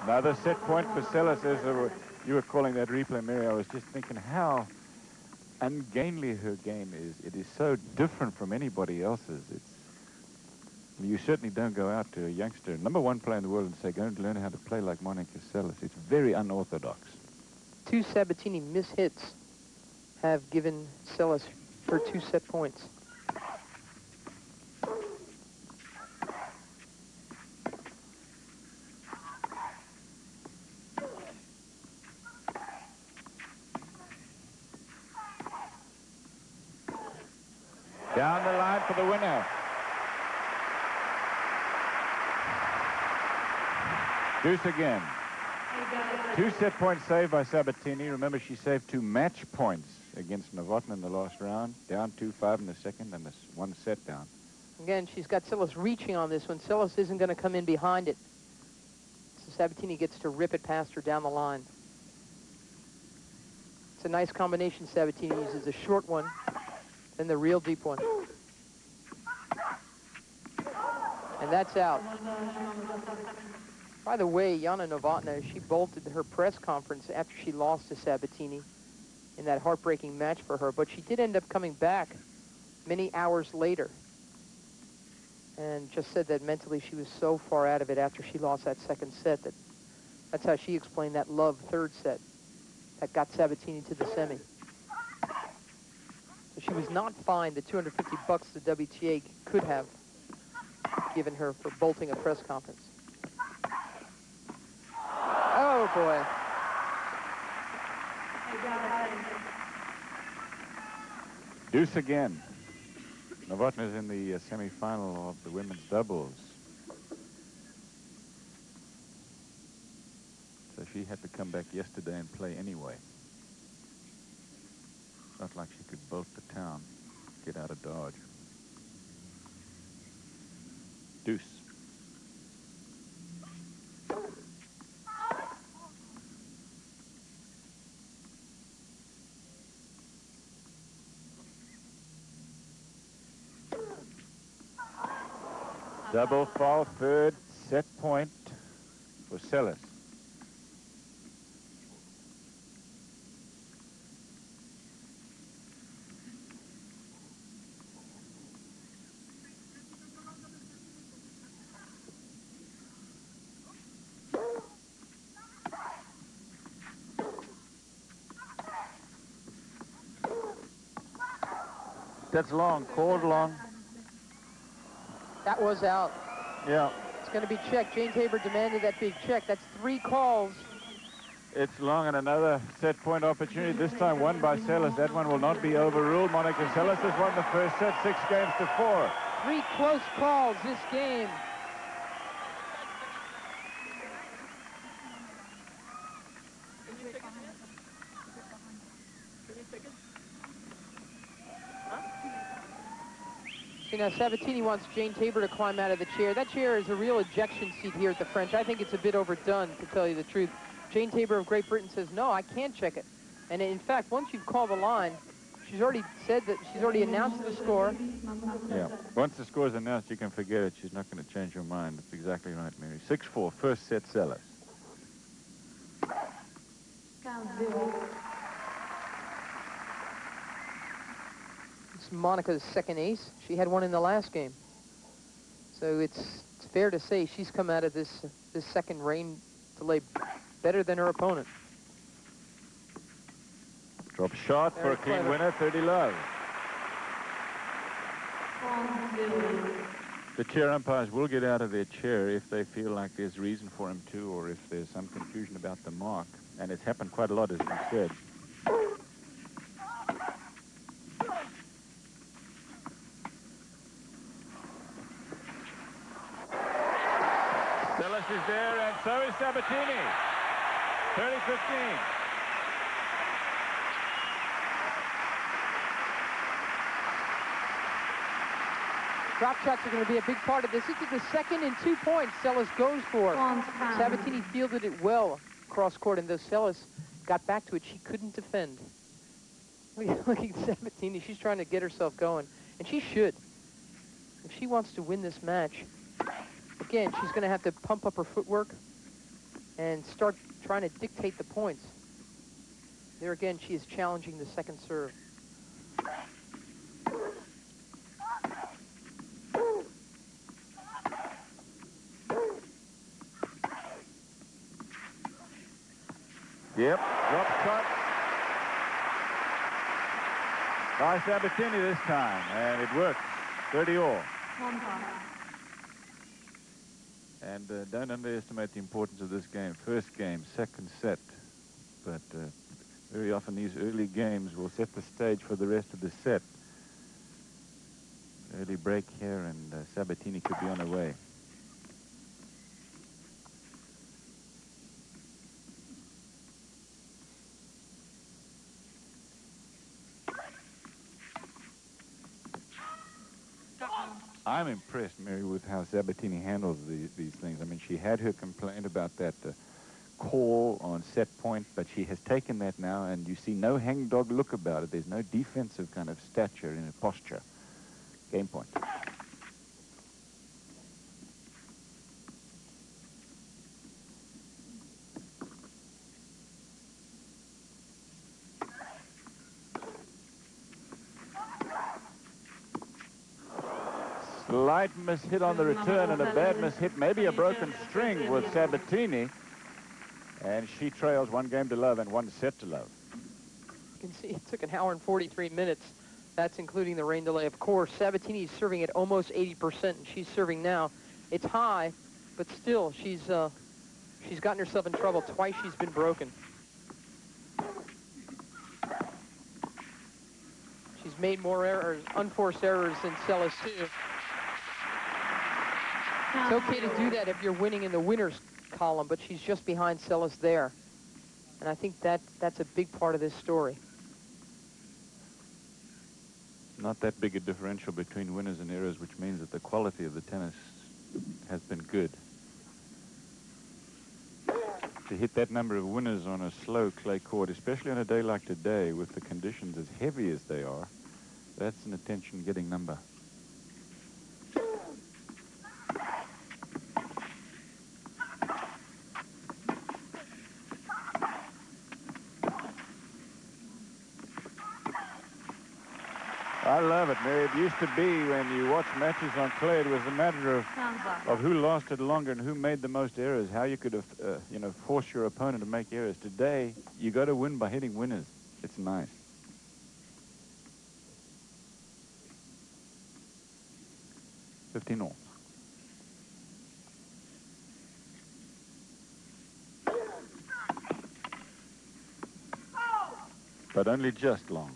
Another set point for Seles. As you were calling that replay, Mary, I was just thinking how ungainly her game is. It is so different from anybody else's. You certainly don't go out to a youngster, #1 player in the world, and say, go and learn how to play like Monica Seles. It's very unorthodox. 2 Sabatini mishits have given Seles her 2 set points. Down the line for the winner. Deuce again. 2 set points saved by Sabatini. Remember, she saved 2 match points against Novotny in the last round. Down 2-5 in the second, and this 1 set down. Again, she's got Seles reaching on this one. Seles isn't going to come in behind it. So Sabatini gets to rip it past her down the line. It's a nice combination Sabatini uses. A short one, then the real deep one. And that's out. By the way, Jana Novotná, she bolted her press conference after she lost to Sabatini in that heartbreaking match for her, but she did end up coming back many hours later and just said that mentally she was so far out of it after she lost that second set that's how she explained that love third set that got Sabatini to the semi. So she was not fined the $250 the WTA could have given her for bolting a press conference. Oh, boy. Deuce again. Novotny's in the semi-final of the women's doubles. So she had to come back yesterday and play anyway. It's not like she could bolt to town, get out of Dodge. Deuce. Double fall, third set point for Seles. That's long, called long. That was out. Yeah. It's going to be checked. Jane Tabor demanded that big check. That's 3 calls. It's long, and another set point opportunity, this time won by Seles. That one will not be overruled. Monica Seles has won the first set, 6-4. 3 close calls this game. See, now Sabatini wants Jane Tabor to climb out of the chair. That chair is a real ejection seat here at the French. I think it's a bit overdone, to tell you the truth. Jane Tabor of Great Britain says, no, I can't check it. And in fact, once you've called the line, she's already said that she's already announced the score. Yeah, once the score is announced, you can forget it. She's not going to change her mind. That's exactly right, Mary. 6-4, first set Seles. It's Monica's second ace. She had one in the last game. So it's fair to say she's come out of this second rain delay better than her opponent. Drop shot for a clean winner, 30 love. The chair umpires will get out of their chair if they feel like there's reason for them to, or if there's some confusion about the mark. And it's happened quite a lot, as you said. Seles is there, and so is Sabatini. 30-15. Drop shots are going to be a big part of this. This is the second and 2 points Seles goes for. Sabatini fielded it well cross court, and though Seles got back to it, she couldn't defend. Look at Sabatini. She's trying to get herself going, and she should. If she wants to win this match, again, she's going to have to pump up her footwork. and start trying to dictate the points. There again, she is challenging the second serve. Yep, drop shot by Sabatini this time, and it works. 30-all. And don't underestimate the importance of this game. First game, second set. But very often these early games will set the stage for the rest of the set. Early break here, and Sabatini could be on her way. I'm impressed, Mary, with how Sabatini handles these things. I mean, she had her complaint about that call on set point, but she has taken that now, and you see no hangdog look about it. There's no defensive kind of stature in her posture. Game point. Slight miss-hit on the return and a bad miss-hit, maybe a broken string with Sabatini. And she trails 1 game to love and 1 set to love. You can see it took 1 hour and 43 minutes. That's including the rain delay. Of course, Sabatini's serving at almost 80%, and she's serving now. It's high, but still, she's gotten herself in trouble. Twice she's been broken. She's made more errors, unforced errors than Seles too. It's okay to do that if you're winning in the winners column, but she's just behind Seles there. And I think that's a big part of this story. Not that big a differential between winners and errors, which means that the quality of the tennis has been good. To hit that number of winners on a slow clay court, especially on a day like today with the conditions as heavy as they are, that's an attention-getting number. I love it, Mary. It used to be when you watch matches on clay, it was a matter of who lasted longer and who made the most errors, how you could, force your opponent to make errors. Today, you got to win by hitting winners. It's nice. $15-all. But only just long.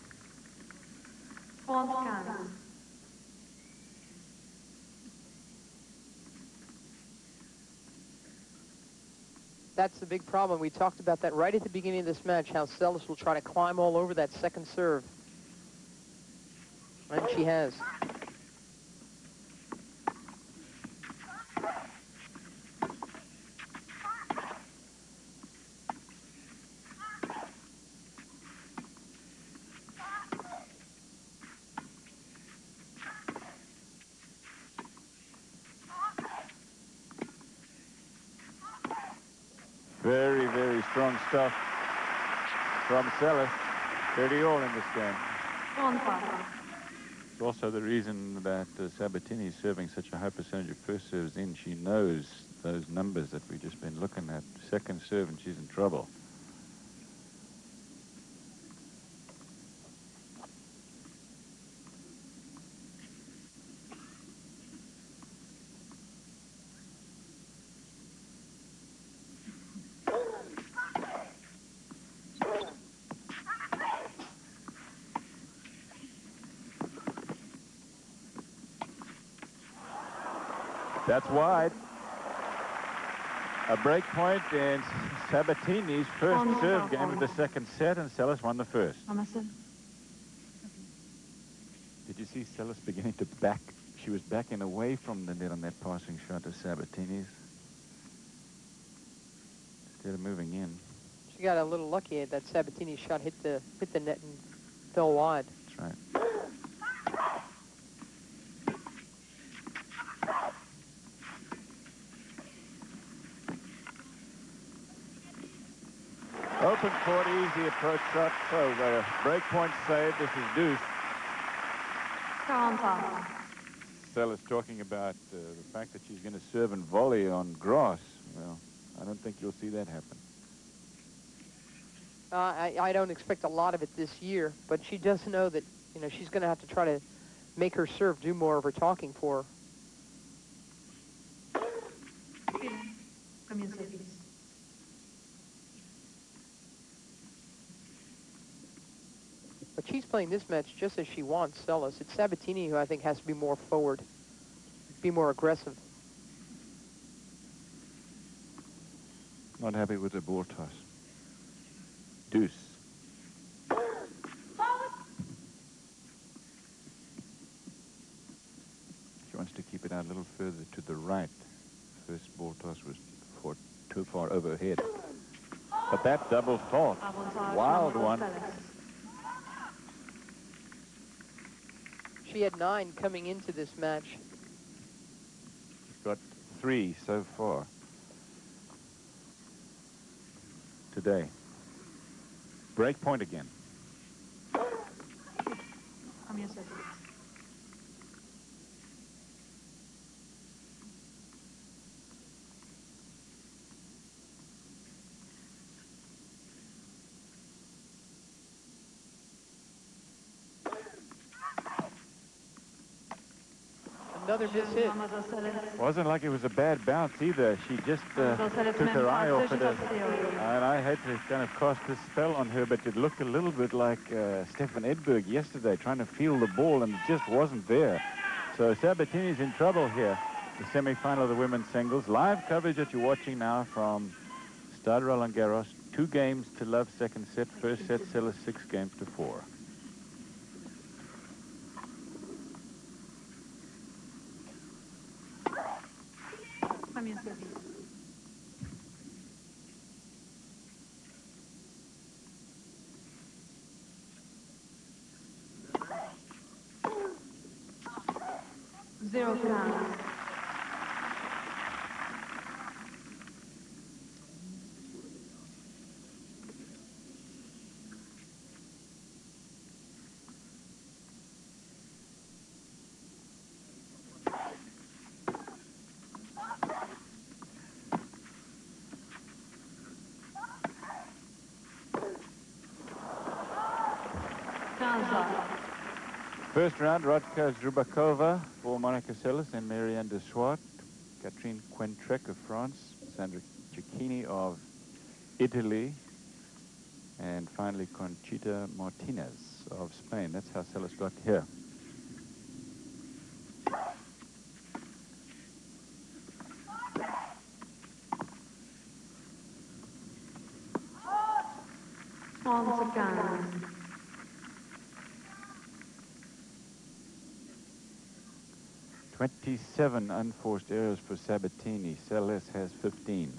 That's the big problem. We talked about that right at the beginning of this match, how Seles will try to climb all over that second serve. And she has. Very, very strong stuff from Seles. 30-all in this game. It's also the reason that Sabatini is serving such a high percentage of first serves in. She knows those numbers that we've just been looking at. Second serve and she's in trouble. That's wide. A break point in Sabatini's first serve game of the second set, and Seles won the first. Did you see Seles beginning to back? She was backing away from the net on that passing shot of Sabatini's instead of moving in. She got a little lucky that Sabatini's shot hit the net and fell wide. That's right. Open court, easy approach shot. So the break point saved. This is deuce. 40. Sellis talking about the fact that she's going to serve and volley on grass. Well, I don't think you'll see that happen. I don't expect a lot of it this year, but she does know that, you know, she's going to have to try to make her serve do more of her talking for her. Comienza el service. But she's playing this match just as she wants Sellis. It's Sabatini who I think has to be more forward, be more aggressive. Not happy with the ball toss. Deuce. She wants to keep it out a little further to the right. First ball toss was too far overhead. But that double fault, wild one. She had 9 coming into this match. She's got 3 so far today. Break point again. Comienza el service. Another miss hit. Wasn't like it was a bad bounce either. She just took her eye off it. And I hate to kind of cast this spell on her, but it looked a little bit like Stefan Edberg yesterday, trying to feel the ball, and it just wasn't there. So Sabatini's in trouble here. The semi-final of the women's singles. Live coverage that you're watching now from Stade Roland Garros. 2 games to love second set. First set, Sellis 6 games to 4. Comienza el service. Zero counts. First round, Rodka Zrubakova for Monica Seles and Marianne de Swart, Catherine Quentrec of France, Sandra Cecchini of Italy, and finally Conchita Martinez of Spain. That's how Seles got here. On seconds. 27 unforced errors for Sabatini. Seles has 15.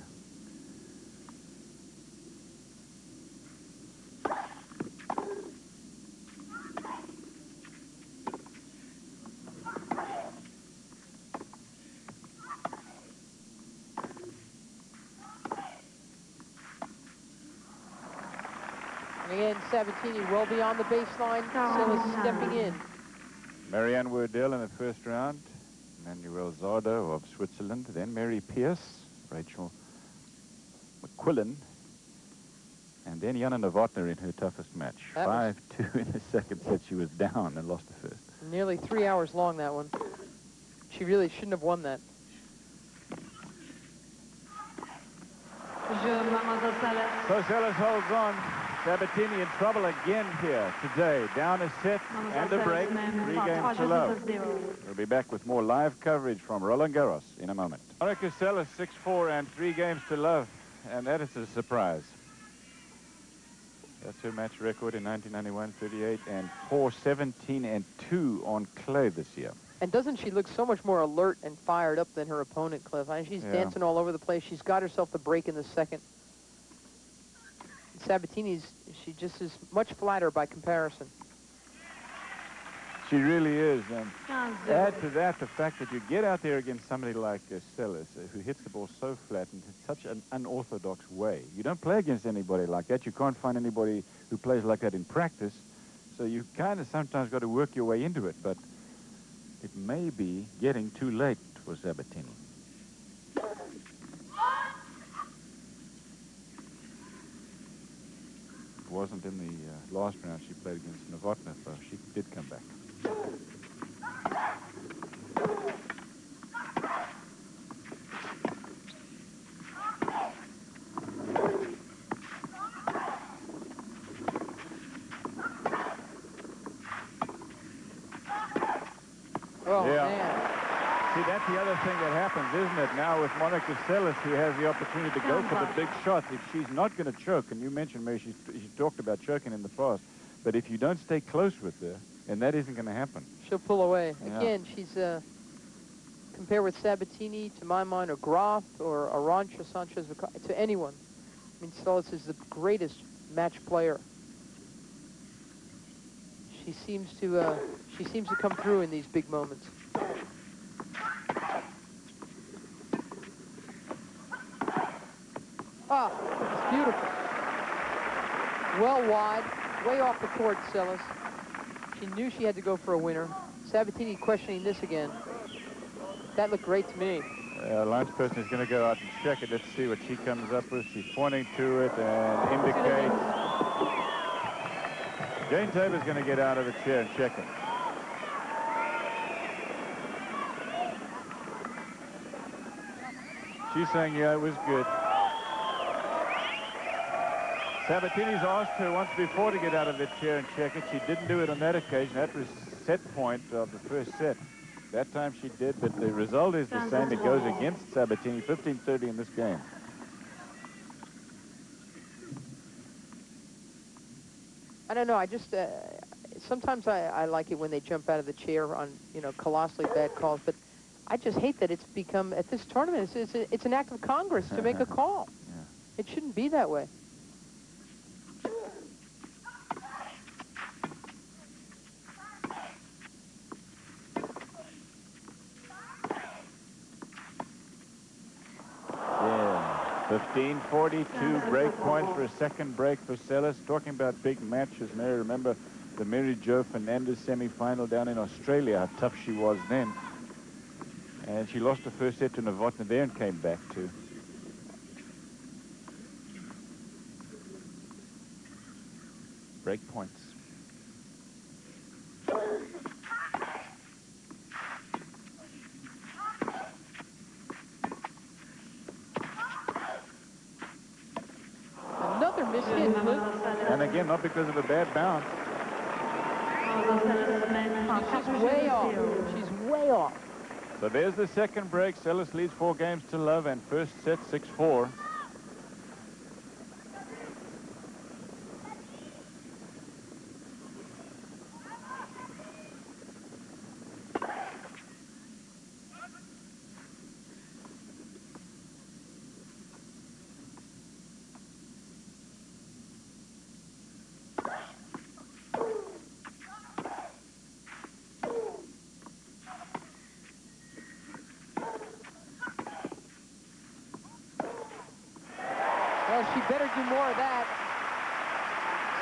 And again, Sabatini well beyond the baseline. Seles stepping in. Marianne Werdell in the first round. Manuel Zardo of Switzerland. Then Mary Pierce, Rachel McQuillan. And then Jana Novotná in her toughest match. 5-2 in the second set. She was down and lost the first. Nearly 3 hours long, that one. She really shouldn't have won that. So Seles holds on. Sabatini in trouble again here today. Down a set and a break. 3 games to love. We'll be back with more live coverage from Roland Garros in a moment. Monica Seles 6-4 and 3 games to love. And that is a surprise. That's her match record in 1991, 38 and 4, 17 and 2 on clay this year. And doesn't she look so much more alert and fired up than her opponent, Cliff? I mean, she's dancing all over the place. She's got herself the break in the second. Sabatini's, she just is much flatter by comparison. She really is. And 15-0. add to that the fact that you get out there against somebody like Celis, who hits the ball so flat and in such an unorthodox way. You don't play against anybody like that. You can't find anybody who plays like that in practice. So you kind of sometimes got to work your way into it. But it may be getting too late for Sabatini. It wasn't in the last round she played against Novotna, so she did come back. Oh, Yeah. man. See, that's the other thing that happens, isn't it? Now with Monica Seles, who has the opportunity to go for the big shots, if she's not going to choke, and you mentioned, Mary, she talked about choking in the past, but if you don't stay close with her, then that isn't going to happen. She'll pull away. Yeah. Again, she's compared with Sabatini, to my mind, or Graf, or Arantxa Sanchez, to anyone. I mean, Seles is the greatest match player. She seems to come through in these big moments. Ah, it's beautiful. Well wide, way off the court, Seles. She knew she had to go for a winner. Sabatini questioning this again. That looked great to me. Lance person is going to go out and check it. Let's see what she comes up with. She's pointing to it and indicates. Jane Tabor's going to get out of the chair and check it. She's saying, yeah, it was good. Sabatini's asked her once before to get out of the chair and check it. She didn't do it on that occasion. That was set point of the first set. That time she did, but the result is the same. It goes against Sabatini, 15-30 in this game. I don't know. I just sometimes I like it when they jump out of the chair on, you know, colossally bad calls. But I just hate that it's become, at this tournament, it's an act of Congress to make a call. Yeah. It shouldn't be that way. Yeah, 15-42 break point for a second break for Seles. Talking about big matches, Mary, remember the Mary Jo Fernandez semi-final down in Australia, how tough she was then. And she lost the first set to Novotna there and came back too. Break points. Another missed hit, Luke. And again, not because of a bad bounce. She's way off. She's way off. So there's the second break. Seles leads 4-0 and first set 6-4. Well, she better do more of that.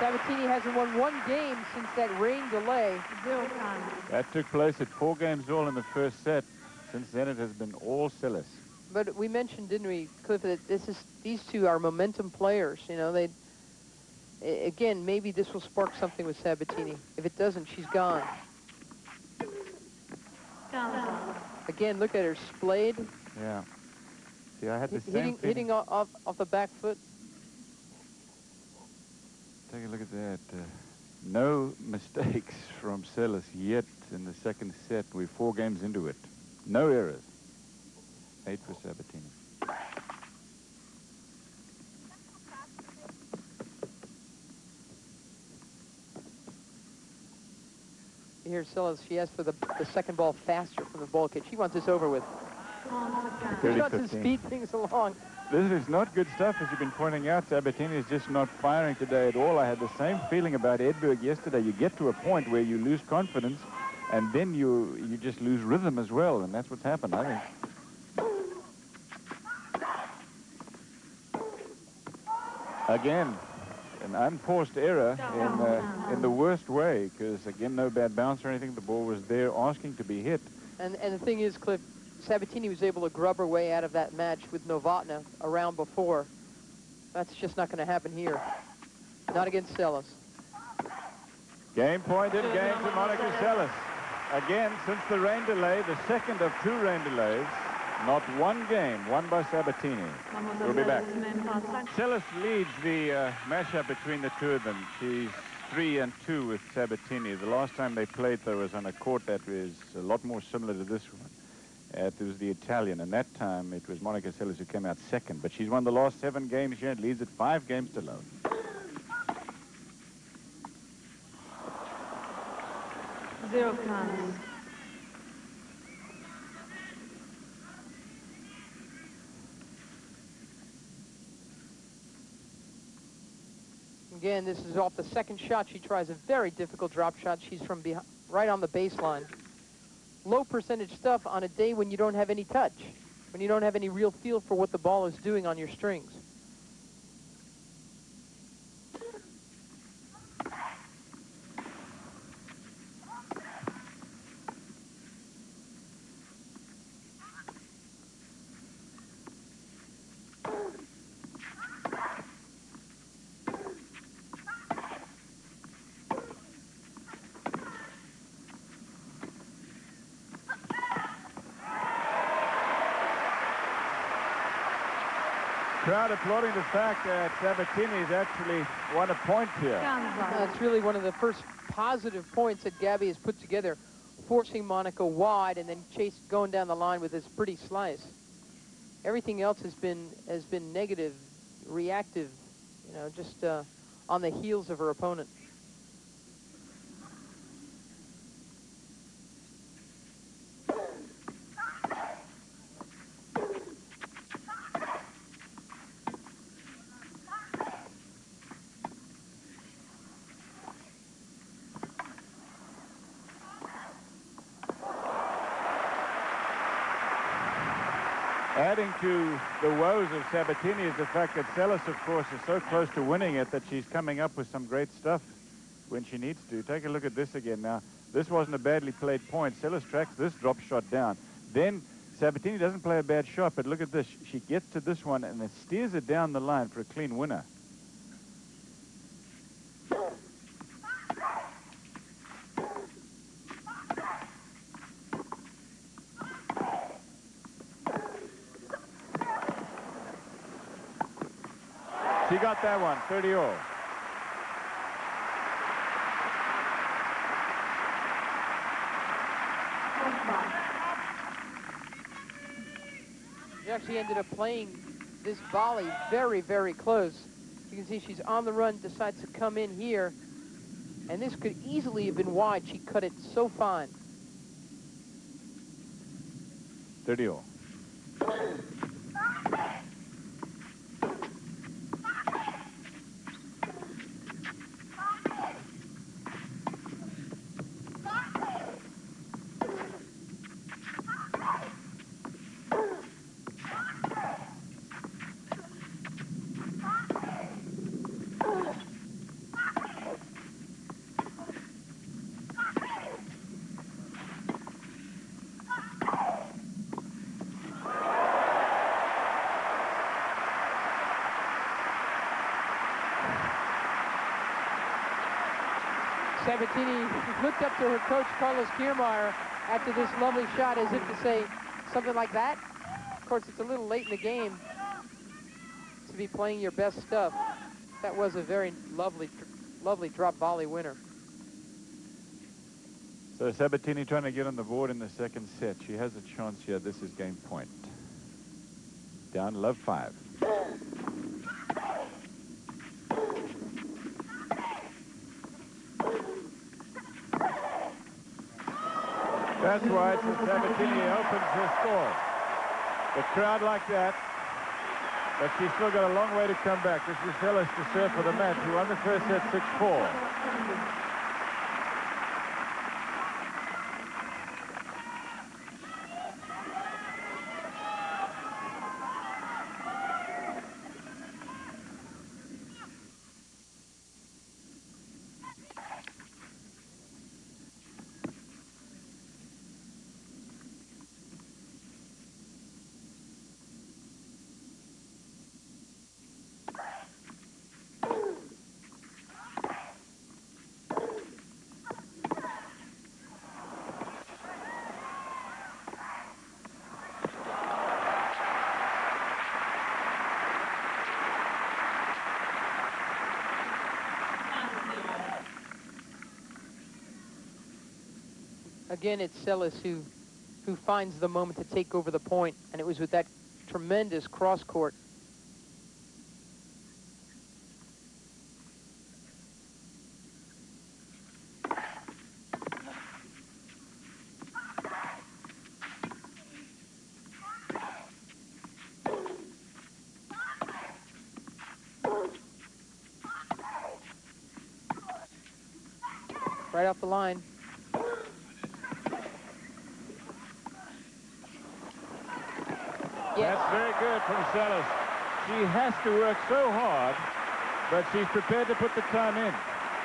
Sabatini hasn't won one game since that rain delay. 0-10. That took place at 4-all in the first set. Since then, it has been all Seles. But we mentioned, didn't we, Cliff, that these two are momentum players. You know, again, maybe this will spark something with Sabatini. If it doesn't, she's gone. 15. Again, look at her splayed, Yeah. See, I had the same hitting off the back foot. Take a look at that. No mistakes from Seles yet in the second set. We're 4 games into it. No errors. 8 for Sabatini. Here's Seles. She asked for the second ball faster from the ball kick. She wants this over with. She wants to 30-15. speed things along. This is not good stuff, as you've been pointing out. Sabatini is just not firing today at all. I had the same feeling about Edberg yesterday. You get to a point where you lose confidence And then you just lose rhythm as well, and that's what's happened, I think. Again, an unforced error in the worst way, because, again, no bad bounce or anything. The ball was there asking to be hit. And the thing is, Cliff, Sabatini was able to grub her way out of that match with Novotna a round before. That's just not going to happen here. Not against Seles. Game point in game to Monica Seles. Again, since the rain delay, the second of 2 rain delays, not one game won by Sabatini. We'll be back. Seles leads the matchup between the two of them. She's 3-2 with Sabatini. The last time they played, though, was on a court that was a lot more similar to this one. It was the Italian, and that time it was Monica Seles who came out second. But she's won the last 7 games here and leads at 5 games to love. Zero counts. Again, this is off the second shot. She tries a very difficult drop shot. She's from behind, right on the baseline. Low percentage stuff on a day when you don't have any touch, when you don't have any real feel for what the ball is doing on your strings. Crowd applauding the fact that Sabatini's actually won a point here. That's really one of the first positive points that Gabby has put together, forcing Monica wide and then going down the line with this pretty slice. Everything else has been negative, reactive, you know, just on the heels of her opponent. Adding to the woes of Sabatini is the fact that Seles, of course, is so close to winning it that she's coming up with some great stuff when she needs to. Take a look at this again now. This wasn't a badly played point. Seles tracks this drop shot down. Then Sabatini doesn't play a bad shot, but look at this. She gets to this one and then steers it down the line for a clean winner. She got that one, 30-all. She actually ended up playing this volley very, very close. You can see she's on the run, decides to come in here, and this could easily have been wide. She cut it so fine. 30-all. Sabatini looked up to her coach, Carlos Kiermaier, after this lovely shot as if to say something like that. Of course, it's a little late in the game to be playing your best stuff. That was a very lovely drop volley winner. So Sabatini trying to get on the board in the second set. She has a chance here. This is game point. Down love 5. That's why Sabatini opens her score. The crowd like that, but she's still got a long way to come back. This is Seles to serve for the match, who won the first set 6-4. Again, it's Seles who finds the moment to take over the point, and it was with that tremendous cross-court. Right off the line. Yes. That's very good from Seles. She has to work so hard, but she's prepared to put the time in.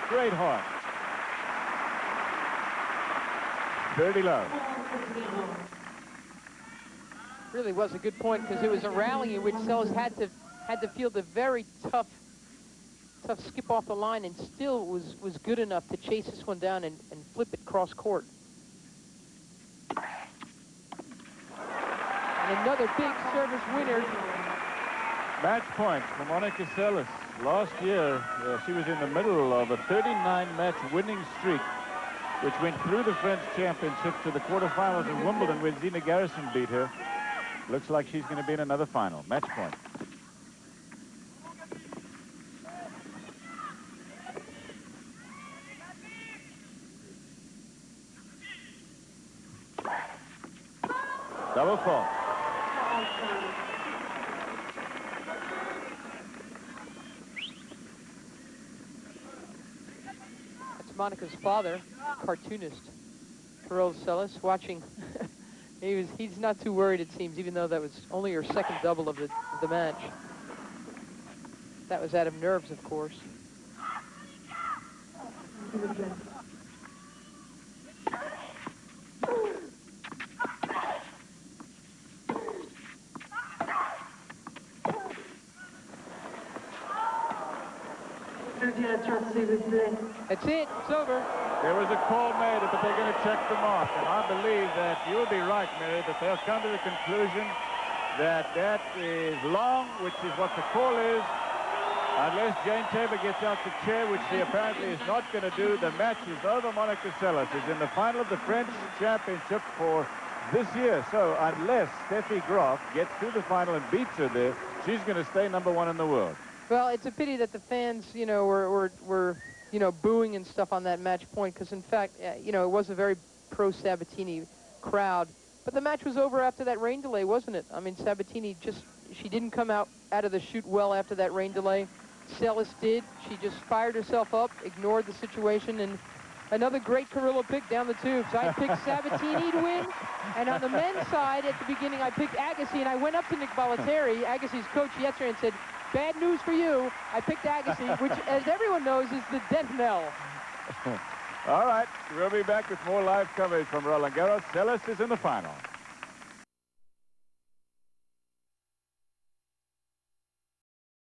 Great heart. 30 love. Really was a good point, because it was a rally in which Seles had to field a very tough skip off the line, and still was good enough to chase this one down and flip it cross court. And another big service winner. Match point for Monica Seles. Last year, she was in the middle of a 39-match winning streak, which went through the French Championship to the quarterfinals in Wimbledon, where Zina Garrison beat her. Looks like she's going to be in another final. Match point. Double fault. That's Monica's father, cartoonist, Carol Seles, watching. He's not too worried, it seems, even though that was only her second double of the match. That was out of nerves, of course. That's it. It's over. There was a call made, but they're going to check the mark. And I believe that you'll be right, Mary, that they'll come to the conclusion that that is long, which is what the call is. Unless Jane Tabor gets out the chair, which she apparently is not going to do, the match is over. Monica Seles is in the final of the French Championship for this year. So unless Steffi Graf gets to the final and beats her there, she's going to stay #1 in the world. Well, it's a pity that the fans, you know, were booing and stuff on that match point, because in fact, you know, it was a very pro-Sabatini crowd. But the match was over after that rain delay, wasn't it? I mean, Sabatini she didn't come out of the chute well after that rain delay. Seles did. She just fired herself up, ignored the situation, and another great Carrillo pick down the tubes. I picked Sabatini to win, and on the men's side, at the beginning, I picked Agassi, and I went up to Nick Bollettieri, Agassi's coach, yesterday, and said, "Bad news for you. I picked Agassi," which, as everyone knows, is the death knell. All right, we'll be back with more live coverage from Roland Garros. Seles is in the final.